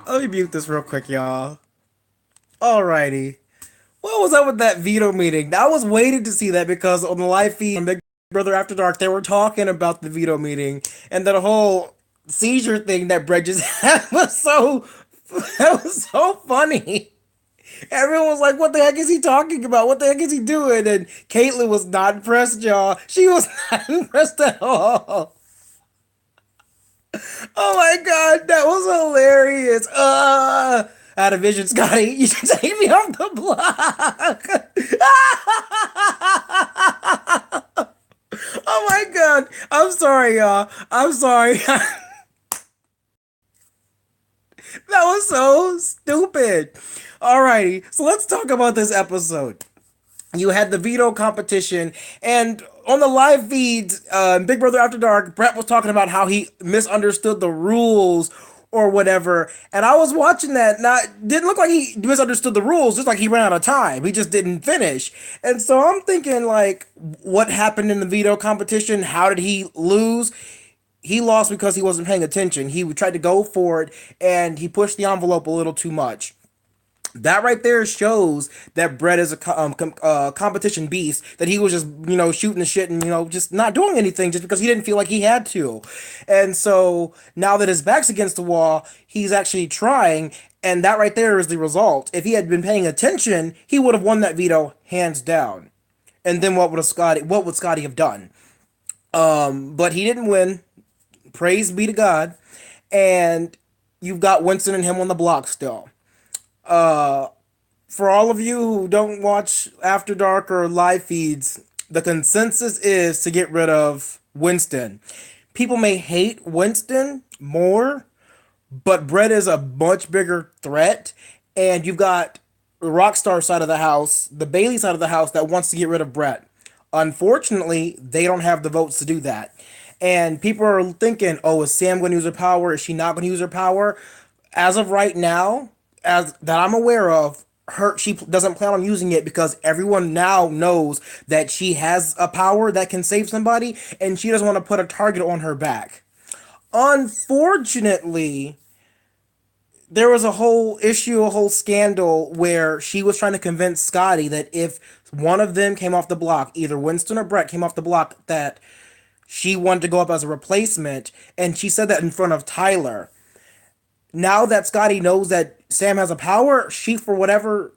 Let me mute this real quick, y'all. Alrighty. What was up with that veto meeting? I was waiting to see that because on the live feed on Big Brother After Dark, they were talking about the veto meeting and that whole seizure thing that Brett just had was so that was so funny. Everyone was like, "What the heck is he talking about? What the heck is he doing?" And Caitlyn was not impressed, y'all. She was not impressed at all. Oh my god, that was hilarious. Out of vision, Scotty. You should take me off the block. Oh my god. I'm sorry, y'all. I'm sorry. That was so stupid. Alrighty, so let's talk about this episode. You had the veto competition, and on the live feeds, Big Brother After Dark, Brett was talking about how he misunderstood the rules or whatever, and I was watching that. Not didn't look like he misunderstood the rules, just like he ran out of time. He just didn't finish, and so I'm thinking like, what happened in the veto competition? How did he lose? He lost because he wasn't paying attention. He tried to go for it, and he pushed the envelope a little too much. That right there shows that Brett is a competition beast. That he was just shooting the shit and just not doing anything just because he didn't feel like he had to. And so now that his back's against the wall, he's actually trying, and that right there is the result. If he had been paying attention, he would have won that veto hands down. And then what would Scotty have done? But he didn't win. Praise be to God. And you've got Winston and him on the block still. For all of you who don't watch After Dark or live feeds, the consensus is to get rid of Winston. People may hate Winston more, but Brett is a much bigger threat, and you've got the Rockstar side of the house, the Bailey side of the house that wants to get rid of Brett. Unfortunately, they don't have the votes to do that. And people are thinking, oh, is Sam going to use her power? Is she not going to use her power? As of right now, as that I'm aware of, she doesn't plan on using it because everyone now knows that she has a power that can save somebody, and she doesn't want to put a target on her back. Unfortunately, there was a whole issue, a whole scandal where she was trying to convince Scotty that if one of them came off the block, either Winston or Brett came off the block, that she wanted to go up as a replacement, and she said that in front of Tyler. Now that Scotty knows that Sam has a power, he for whatever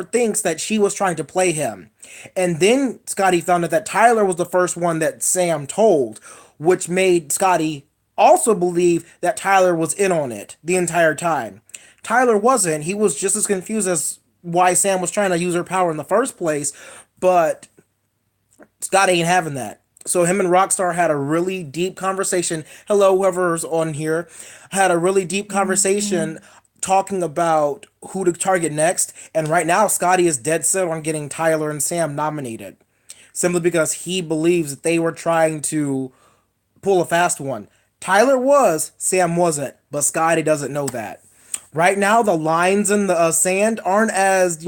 thinks that she was trying to play him. And then Scotty found out that Tyler was the first one that Sam told, which made Scotty also believe that Tyler was in on it the entire time. Tyler wasn't. He was just as confused as why Sam was trying to use her power in the first place, but Scott ain't having that. So him and Rockstar had a really deep conversation. Hello, whoever's on here, had a really deep conversation talking about who to target next. And right now, Scotty is dead set on getting Tyler and Sam nominated, simply because he believes that they were trying to pull a fast one. Tyler was, Sam wasn't, but Scotty doesn't know that. Right now, the lines in the sand aren't as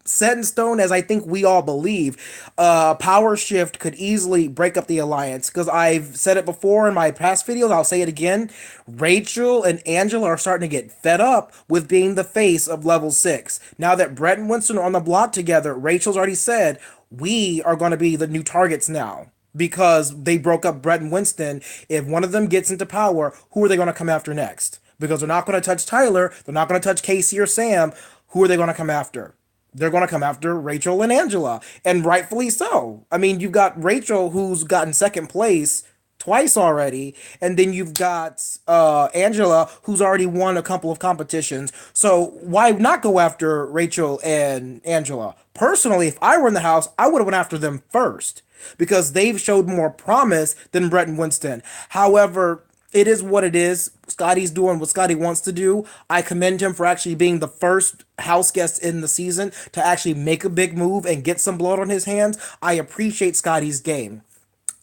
set in stone as I think we all believe. Power shift could easily break up the alliance because I've said it before in my past videos. I'll say it again. Rachel and Angela are starting to get fed up with being the face of level 6. Now that Brett and Winston are on the block together, Rachel's already said we are going to be the new targets now. Because they broke up Brett and Winston. If one of them gets into power, who are they going to come after next? Because they're not going to touch Tyler, they're not going to touch Casey or Sam. Who are they going to come after? They're going to come after Rachel and Angela, and rightfully so. I mean, you've got Rachel, who's gotten second place twice already, and then you've got Angela, who's already won a couple of competitions. So why not go after Rachel and Angela? Personally, if I were in the house, I would have went after them first because they've showed more promise than Brett and Winston. However, it is what it is. Scotty's doing what Scotty wants to do. I commend him for actually being the first house guest in the season to actually make a big move and get some blood on his hands. I appreciate Scotty's game.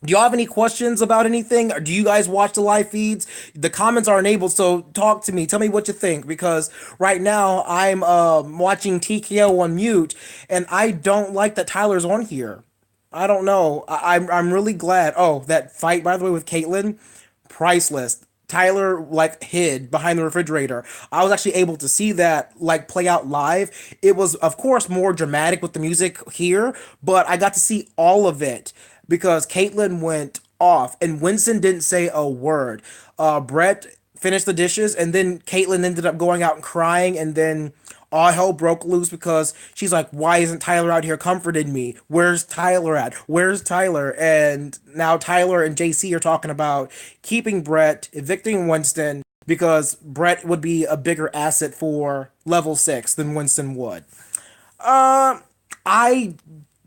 Do y'all have any questions about anything? Or do you guys watch the live feeds? The comments aren't able, so talk to me. Tell me what you think, because right now I'm watching TKO on mute, and I don't like that Tyler's on here. I don't know. I'm really glad. Oh, that fight by the way with Caitlyn, priceless. Tyler like hid behind the refrigerator. I was actually able to see that like play out live. It was of course more dramatic with the music here, but I got to see all of it because Caitlyn went off and Winston didn't say a word. Brett finished the dishes and then Caitlyn ended up going out and crying and then all hell broke loose because she's like, why isn't Tyler out here comforting me? Where's Tyler at? Where's Tyler? And now Tyler and JC are talking about keeping Brett, evicting Winston, because Brett would be a bigger asset for level 6 than Winston would. I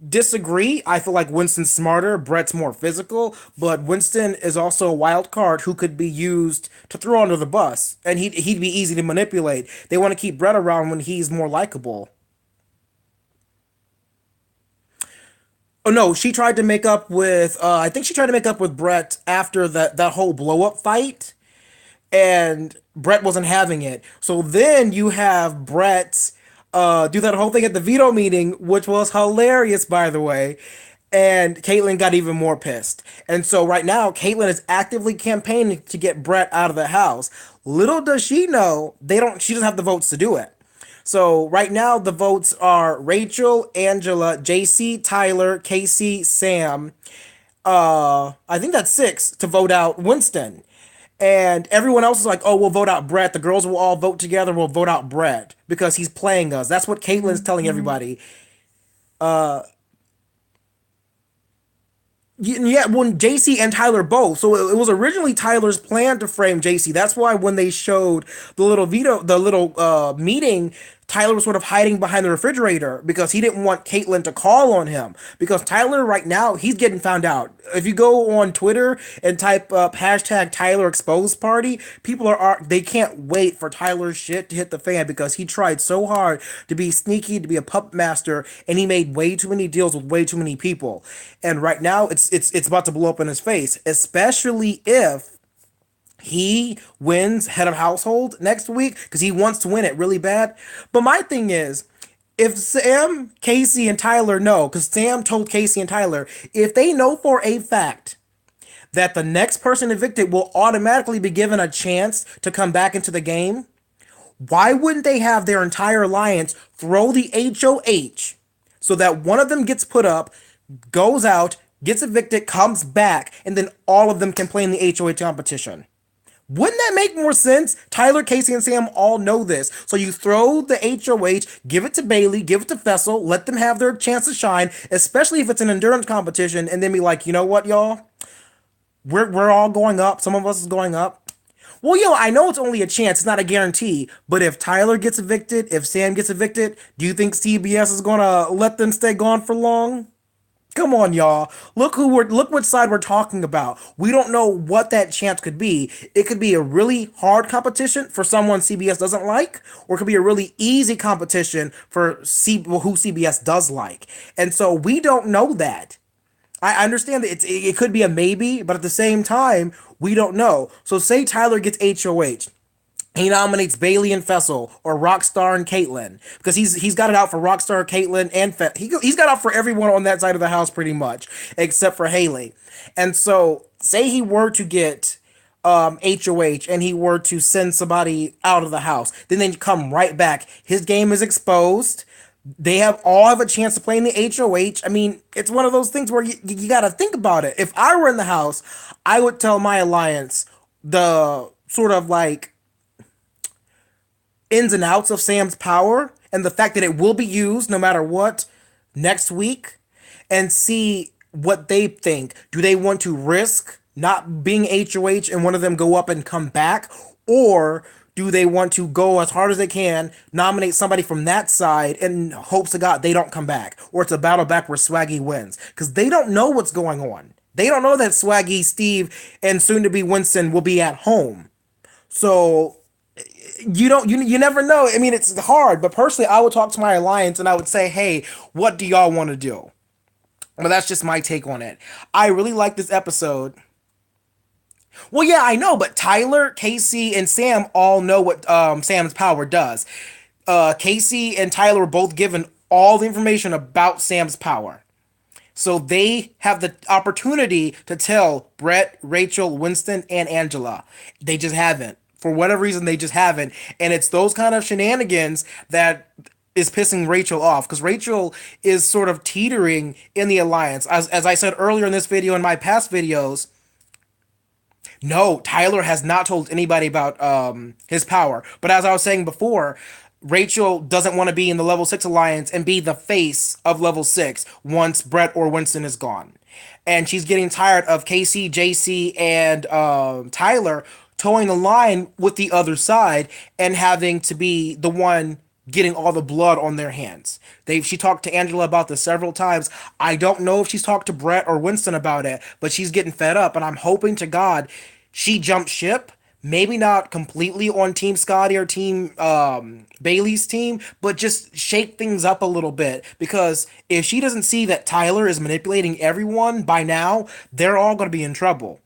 disagree. I feel like Winston's smarter, Brett's more physical, but Winston is also a wild card who could be used to throw under the bus, and he'd be easy to manipulate. They want to keep Brett around when he's more likable. Oh no, she tried to make up with. I think she tried to make up with Brett after that whole blow up fight, and Brett wasn't having it. So then you have Brett do that whole thing at the veto meeting, which was hilarious, by the way. And Caitlyn got even more pissed. And so right now, Caitlyn is actively campaigning to get Brett out of the house. Little does she know, they don't. She doesn't have the votes to do it. So right now, the votes are Rachel, Angela, JC, Tyler, Casey, Sam. I think that's 6 to vote out Winston. And everyone else is like, oh, we'll vote out Brett. The girls will all vote together. We'll vote out Brett because he's playing us. That's what Caitlyn's telling everybody. Yeah, when JC and Tyler both. So it was originally Tyler's plan to frame JC. That's why when they showed the little meeting, Tyler was sort of hiding behind the refrigerator because he didn't want Caitlyn to call on him. Because Tyler right now, he's getting found out. If you go on Twitter and type up hashtag Tyler exposed party, people they can't wait for Tyler's shit to hit the fan because he tried so hard to be sneaky, to be a puppet master, and he made way too many deals with way too many people. And right now, it's about to blow up in his face, especially if he wins head of household next week because he wants to win it really bad. But my thing is, if Sam, Casey, and Tyler know, because Sam told Casey and Tyler, if they know for a fact that the next person evicted will automatically be given a chance to come back into the game, why wouldn't they have their entire alliance throw the HOH so that one of them gets put up, goes out, gets evicted, comes back, and then all of them can play in the HOH competition? Wouldn't that make more sense? Tyler, Casey, and Sam all know this. So you throw the HOH, give it to Bailey, give it to Fessel, let them have their chance to shine, especially if it's an endurance competition, and then be like, you know what, y'all? We're all going up. Some of us is going up. Well, yo, I know it's only a chance, it's not a guarantee. But if Tyler gets evicted, if Sam gets evicted, do you think CBS is gonna let them stay gone for long? Come on, y'all. Look what side we're talking about. We don't know what that chance could be. It could be a really hard competition for someone CBS doesn't like, or it could be a really easy competition for who CBS does like. And so we don't know that. I understand that it could be a maybe, but at the same time, we don't know. So say Tyler gets HOH. He nominates Bailey and Fessel or Rockstar and Caitlyn because he's got it out for Rockstar, Caitlyn, and he's got it out for everyone on that side of the house pretty much except for Haley. And so, say he were to get HOH and he were to send somebody out of the house, then they come right back. His game is exposed. They have a chance to play in the HOH. I mean, it's one of those things where you got to think about it. If I were in the house, I would tell my alliance the sort of like ins and outs of Sam's power and the fact that it will be used no matter what next week and see what they think. Do they want to risk not being HOH and one of them go up and come back? Or do they want to go as hard as they can, nominate somebody from that side in hopes to God they don't come back? Or it's a battle back where Swaggy wins? Because they don't know what's going on. They don't know that Swaggy, Steve, and soon to be Winston will be at home. So you never know. I mean, it's hard, but personally, I would talk to my alliance and I would say, hey, what do y'all want to do? But that's just my take on it. I really like this episode. Well, yeah, I know, but Tyler, Casey, and Sam all know what Sam's power does. Casey and Tyler were both given all the information about Sam's power. So they have the opportunity to tell Brett, Rachel, Winston, and Angela. They just haven't. For whatever reason, they just haven't. And it's those kind of shenanigans that is pissing Rachel off because Rachel is sort of teetering in the alliance. As I said earlier in this video and my past videos, no, Tyler has not told anybody about his power. But as I was saying before, Rachel doesn't want to be in the level 6 alliance and be the face of level 6 once Brett or Winston is gone. And she's getting tired of Casey, JC, and Tyler towing the line with the other side and having to be the one getting all the blood on their hands. She talked to Angela about this several times. I don't know if she's talked to Brett or Winston about it, but she's getting fed up, and I'm hoping to God she jumps ship. Maybe not completely on Team Scotty or Team Bailey's team, but just shake things up a little bit. Because if she doesn't see that Tyler is manipulating everyone by now, they're all going to be in trouble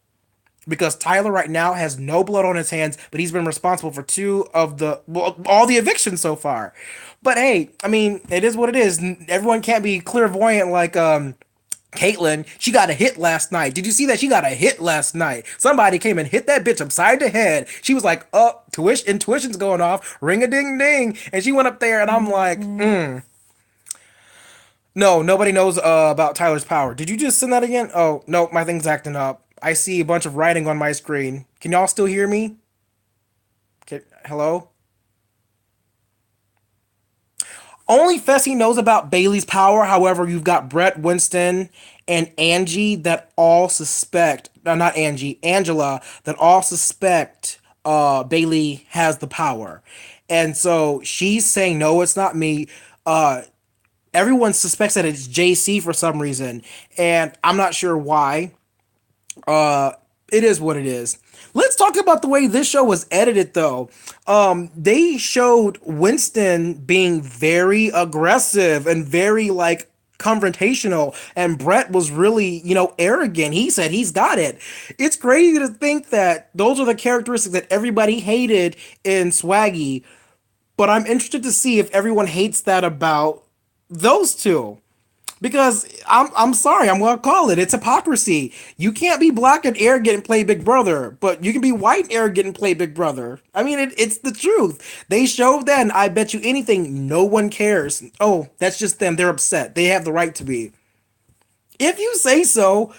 because Tyler right now has no blood on his hands, but he's been responsible for two of the well, all the evictions so far. But hey, I mean, it is what it is. Everyone can't be clairvoyant like Caitlyn. She got a hit last night. Did you see that? She got a hit last night. Somebody came and hit that bitch upside the head. She was like, "Oh, intuition's going off, ring a ding ding," and she went up there, and I'm like, no, nobody knows about Tyler's power. Did you just send that again? Oh, no, my thing's acting up. I see a bunch of writing on my screen. Can y'all still hear me? Hello? Only Fessy knows about Bailey's power. However, you've got Brett, Winston, and Angie that all suspect, not Angie, Angela, that all suspect Bailey has the power. And so she's saying, no, it's not me. Everyone suspects that it's JC for some reason. And I'm not sure why. Uh, it is what it is. Let's talk about the way this show was edited, though. They showed Winston being very aggressive and very like confrontational, and Brett was really, arrogant. He said he's got it. It's crazy to think that those are the characteristics that everybody hated in Swaggy, but I'm interested to see if everyone hates that about those two. Because I'm sorry, I'm gonna call it. It's hypocrisy. You can't be black and arrogant and play Big Brother, but you can be white and arrogant and play Big Brother. I mean, it's the truth. They showed that, and I bet you anything, no one cares. Oh, that's just them. They're upset. They have the right to be. If you say so,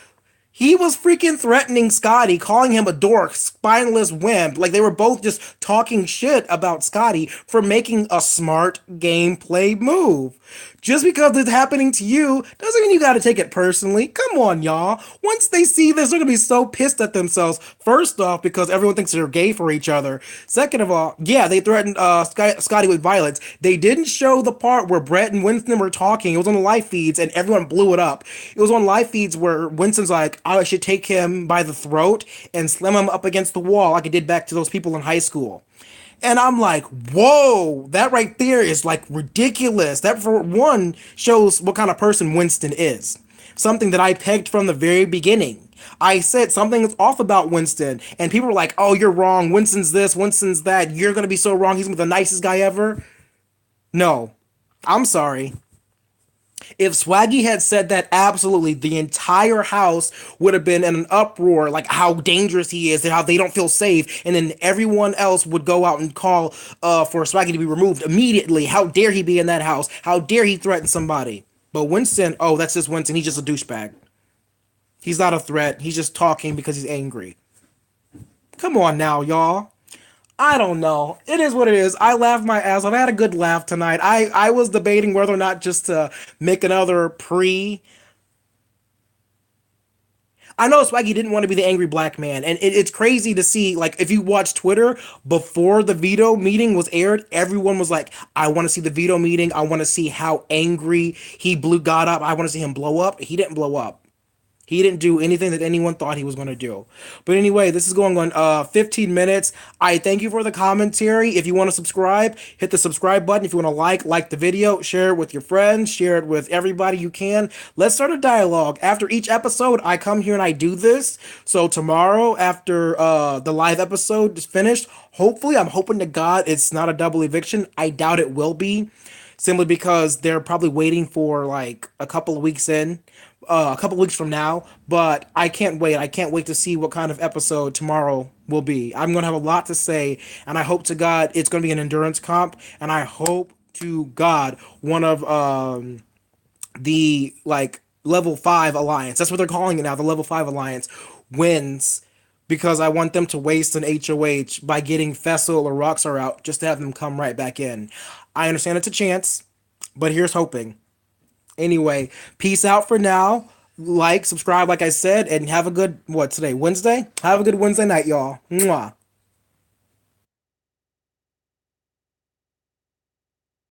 he was freaking threatening Scotty, calling him a dork, spineless wimp. Like they were both just talking shit about Scotty for making a smart gameplay move. Just because it's happening to you doesn't mean you gotta take it personally. Come on, y'all. Once they see this, they're gonna be so pissed at themselves. First off, because everyone thinks they're gay for each other. Second of all, yeah, they threatened Scotty with violence. They didn't show the part where Brett and Winston were talking. It was on the live feeds, and everyone blew it up. It was on live feeds where Winston's like, I should take him by the throat and slam him up against the wall like I did back to those people in high school. And I'm like, whoa, that right there is like ridiculous. That, for one, shows what kind of person Winston is. Something that I pegged from the very beginning. I said something is off about Winston, and people were like, oh, you're wrong. Winston's this, Winston's that. You're going to be so wrong. He's going to be the nicest guy ever. No, I'm sorry. If Swaggy had said that, absolutely, the entire house would have been in an uproar, like how dangerous he is and how they don't feel safe, and then everyone else would go out and call for Swaggy to be removed immediately. How dare he be in that house? How dare he threaten somebody? But Winston, oh, that's just Winston. He's just a douchebag. He's not a threat. He's just talking because he's angry. Come on now, y'all. I don't know. It is what it is. I laughed my ass off. I had a good laugh tonight. I was debating whether or not just to make another pre. I know Swaggy didn't want to be the angry black man, and it's crazy to see. Like, if you watch Twitter before the veto meeting was aired, everyone was like, "I want to see the veto meeting. I want to see how angry he got up. I want to see him blow up." He didn't blow up. He didn't do anything that anyone thought he was going to do. But anyway, this is going on 15 minutes. I thank you for the commentary. If you want to subscribe, hit the subscribe button. If you want to like the video, share it with your friends, share it with everybody you can. Let's start a dialogue. After each episode, I come here and I do this. So tomorrow, after the live episode is finished, hopefully, I'm hoping to God it's not a double eviction. I doubt it will be, simply because they're probably waiting for like a couple of weeks in. a couple weeks from now, but I can't wait. I can't wait to see what kind of episode tomorrow will be. I'm going to have a lot to say, and I hope to God it's going to be an endurance comp, and I hope to God one of the like level 5 alliance. That's what they're calling it now, the level 5 alliance wins because I want them to waste an HOH by getting Fessel or Roxar out just to have them come right back in. I understand it's a chance, but here's hoping. Anyway, peace out for now. Like, subscribe, like I said, and have a good, what, today? Wednesday? Have a good Wednesday night, y'all. Mwah.